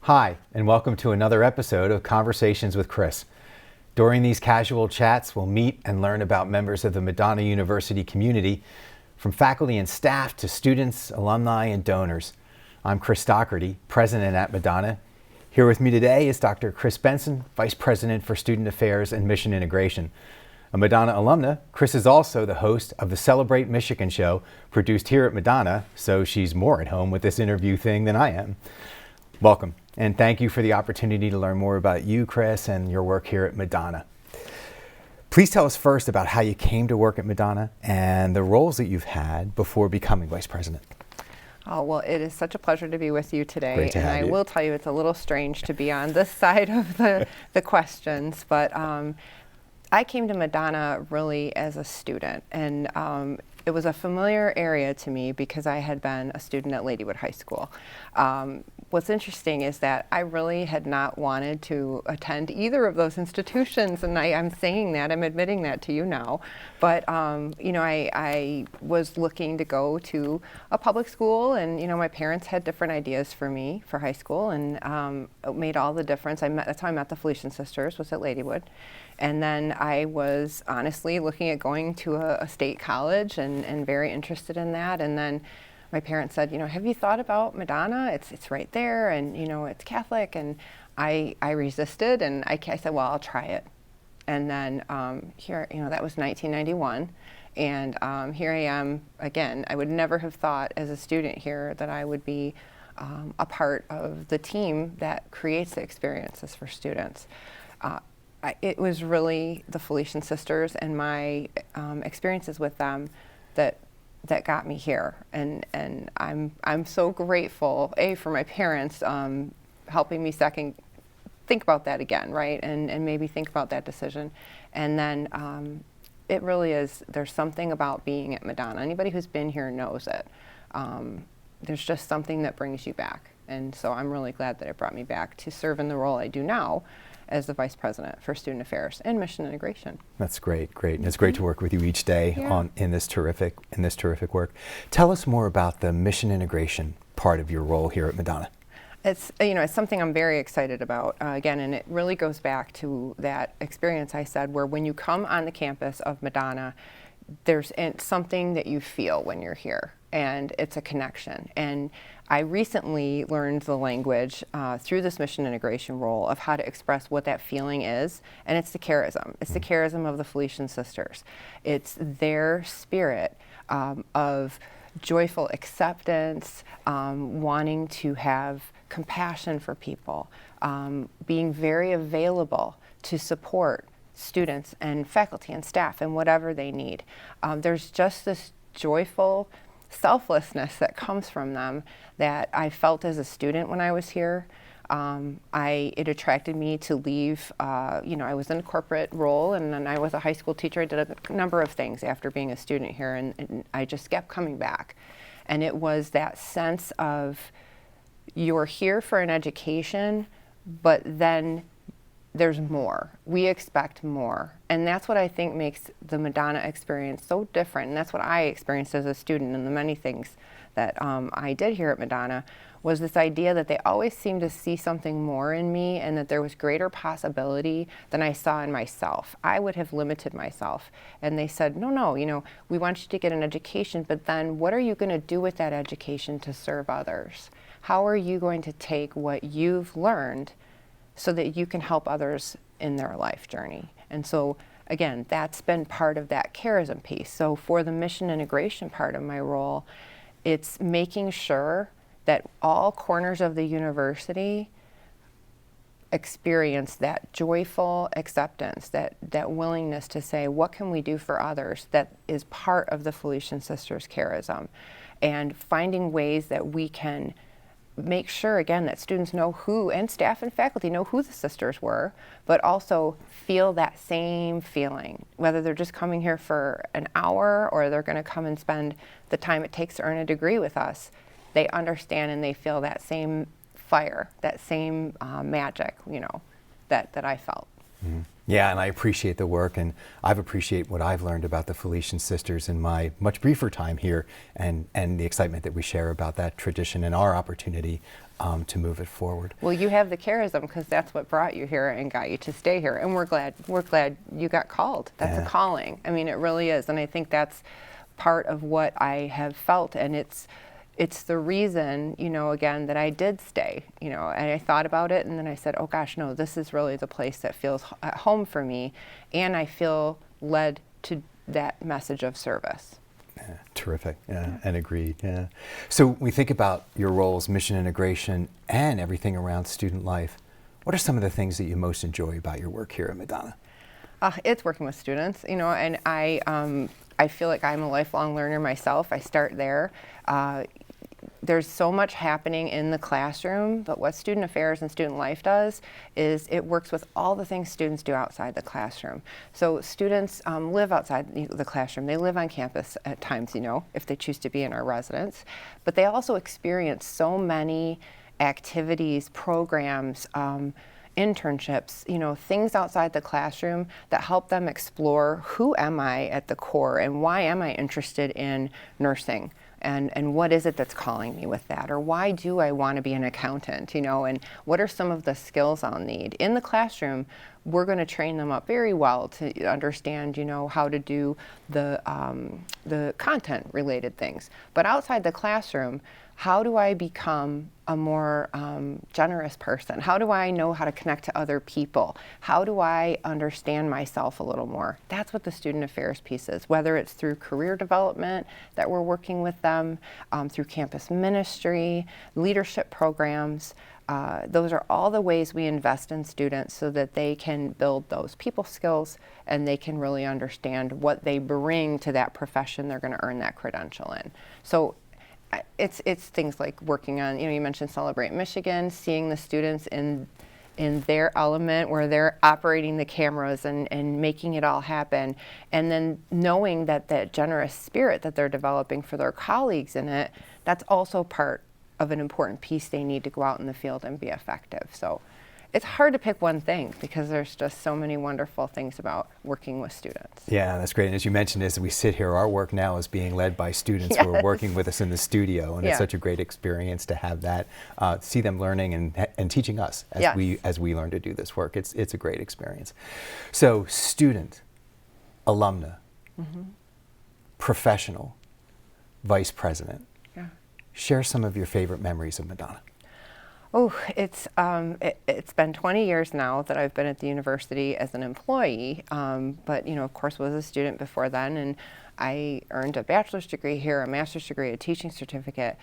Hi, and welcome to another episode of Conversations with Chris. During these casual chats, we'll meet and learn about members of the Madonna University community, from faculty and staff to students, alumni, and donors. I'm Chris Doherty, president at Madonna. Here with me today is Dr. Chris Benson, vice president for student affairs and mission integration. A Madonna alumna, Chris is also the host of the Celebrate Michigan show, produced here at Madonna, so she's more at home with this interview thing than I am. Welcome. And thank you for the opportunity to learn more about you, Chris, and your work here at Madonna. Please tell us first about how you came to work at Madonna and the roles that you've had before becoming vice president. Oh, well, it is such a pleasure to be with you today. Great to have and I you. will tell you, it's a little strange to be on this side of the questions, but I came to Madonna really as a student, and it was a familiar area to me because I had been a student at Ladywood High School. What's interesting is that I really had not wanted to attend either of those institutions, and I'm saying that, I'm admitting that to you now, but you know, I was looking to go to a public school, and you know, my parents had different ideas for me for high school, and it made all the difference. That's how I met the Felician sisters, was at Ladywood. And then I was honestly looking at going to a state college and very interested in that. And then my parents said, you know, have you thought about Madonna? It's right there, and you know, it's Catholic. And I resisted, and I said, well, I'll try it. And then here, you know, that was 1991. And here I am again. I would never have thought as a student here that I would be a part of the team that creates the experiences for students. It was really the Felician sisters and my experiences with them that got me here, and I'm so grateful for my parents helping me think about that again, right, and maybe think about that decision, and then it really is. There's something about being at Madonna. Anybody who's been here knows it. There's just something that brings you back, and so I'm really glad that it brought me back to serve in the role I do now as the Vice President for Student Affairs and Mission Integration. That's great, and it's great to work with you each day in this terrific work. Tell us more about the mission integration part of your role here at Madonna. It's it's something I'm very excited about again, and it really goes back to that experience I said, where when you come on the campus of Madonna, there's something that you feel when you're here, and it's a connection. And I recently learned the language through this mission integration role of how to express what that feeling is, and it's the charism. It's the charism of the Felician sisters. It's their spirit of joyful acceptance, wanting to have compassion for people, being very available to support students and faculty and staff and whatever they need. There's just this joyful selflessness that comes from them that I felt as a student when I was here. It attracted me to leave. I was in a corporate role, and then I was a high school teacher. I did a number of things after being a student here, and I just kept coming back. And it was that sense of you're here for an education, but then there's more. We expect more. And that's what I think makes the Madonna experience so different. And that's what I experienced as a student, and the many things that I did here at Madonna was this idea that they always seemed to see something more in me, and that there was greater possibility than I saw in myself. I would have limited myself. And they said, no, we want you to get an education, but then what are you going to do with that education to serve others? How are you going to take what you've learned so that you can help others in their life journey? And so, again, that's been part of that charism piece. So for the mission integration part of my role, it's making sure that all corners of the university experience that joyful acceptance, that willingness to say, what can we do for others, that is part of the Felician sisters' charism, and finding ways that we can make sure, again, that students know who, and staff and faculty know who the sisters were, but also feel that same feeling, whether they're just coming here for an hour or they're going to come and spend the time it takes to earn a degree with us. They understand and they feel that same fire, that same magic, that I felt. Mm-hmm. Yeah, and I appreciate the work, and I've appreciated what I've learned about the Felician sisters in my much briefer time here, and the excitement that we share about that tradition and our opportunity to move it forward. Well, you have the charism because that's what brought you here and got you to stay here, and we're glad you got called. That's a calling. I mean, it really is, and I think that's part of what I have felt, and it's the reason, again, that I did stay, and I thought about it, and then I said, oh gosh, no, this is really the place that feels at home for me, and I feel led to that message of service. Yeah, terrific, and agreed, So we think about your roles, mission integration, and everything around student life. What are some of the things that you most enjoy about your work here at Madonna? It's working with students, and I feel like I'm a lifelong learner myself. I start there. There's so much happening in the classroom, but what student affairs and student life does is it works with all the things students do outside the classroom. So students live outside the classroom. They live on campus at times, if they choose to be in our residence. But they also experience so many activities, programs, internships, things outside the classroom that help them explore who am I at the core and why am I interested in nursing. And what is it that's calling me with that? Or why do I want to be an accountant, and what are some of the skills I'll need? In the classroom, we're going to train them up very well to understand, how to do the content-related things. But outside the classroom, how do I become a more generous person? How do I know how to connect to other people? How do I understand myself a little more? That's what the student affairs piece is, whether it's through career development that we're working with them, through campus ministry, leadership programs. Those are all the ways we invest in students so that they can build those people skills and they can really understand what they bring to that profession they're going to earn that credential in. So it's things like working on, you mentioned Celebrate Michigan, seeing the students in their element where they're operating the cameras and making it all happen, and then knowing that that generous spirit that they're developing for their colleagues in it, that's also part of an important piece they need to go out in the field and be effective. So it's hard to pick one thing because there's just so many wonderful things about working with students. Yeah, that's great. And as you mentioned, as we sit here, our work now is being led by students who are working with us in the studio, and it's such a great experience to have that, see them learning and teaching us as we learn to do this work. It's a great experience. So, student, alumna, professional, vice president. Share some of your favorite memories of Madonna. Oh, it's been 20 years now that I've been at the university as an employee, but of course was a student before then, and I earned a bachelor's degree here, a master's degree, a teaching certificate.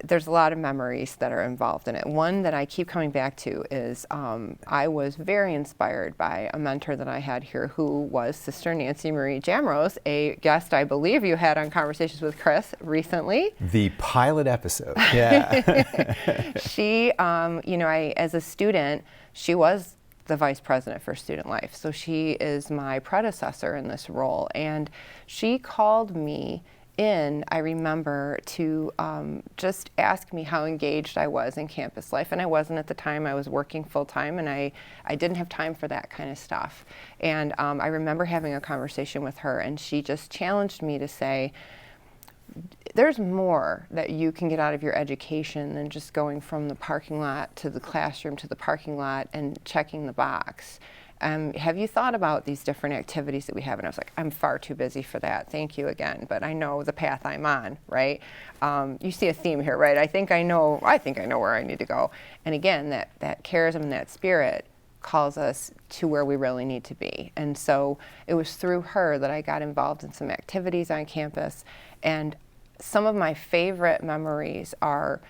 There's a lot of memories that are involved in it. One that I keep coming back to is I was very inspired by a mentor that I had here who was Sister Nancy Marie Jamrose, a guest I believe you had on Conversations with Chris recently. The pilot episode, yeah. She, as a student, she was the vice president for student life. So she is my predecessor in this role. And she called me in, I remember, to just ask me how engaged I was in campus life. And I wasn't at the time. I was working full time, and I didn't have time for that kind of stuff. And I remember having a conversation with her, and she just challenged me to say, there's more that you can get out of your education than just going from the parking lot to the classroom to the parking lot and checking the box. Have you thought about these different activities that we have? And I was like, I'm far too busy for that. Thank you again. But I know the path I'm on, right? You see a theme here, right? I think I know where I need to go. And again, that charism and that spirit calls us to where we really need to be. And so it was through her that I got involved in some activities on campus. And some of my favorite memories are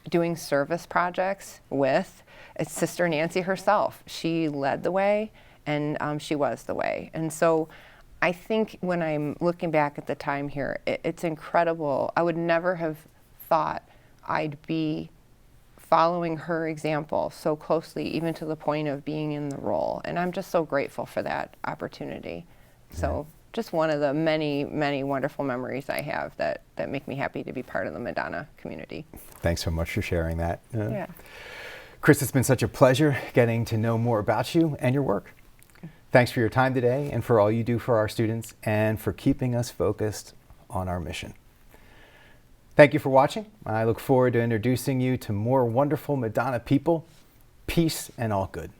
doing service projects with Sister Nancy herself. She led the way, and she was the way. And so I think when I'm looking back at the time here, it's incredible. I would never have thought I'd be following her example so closely, even to the point of being in the role. And I'm just so grateful for that opportunity. So just one of the many, many wonderful memories I have that make me happy to be part of the Madonna community. Thanks so much for sharing that. Yeah. Chris, it's been such a pleasure getting to know more about you and your work. Thanks for your time today and for all you do for our students and for keeping us focused on our mission. Thank you for watching. I look forward to introducing you to more wonderful Madonna people. Peace and all good.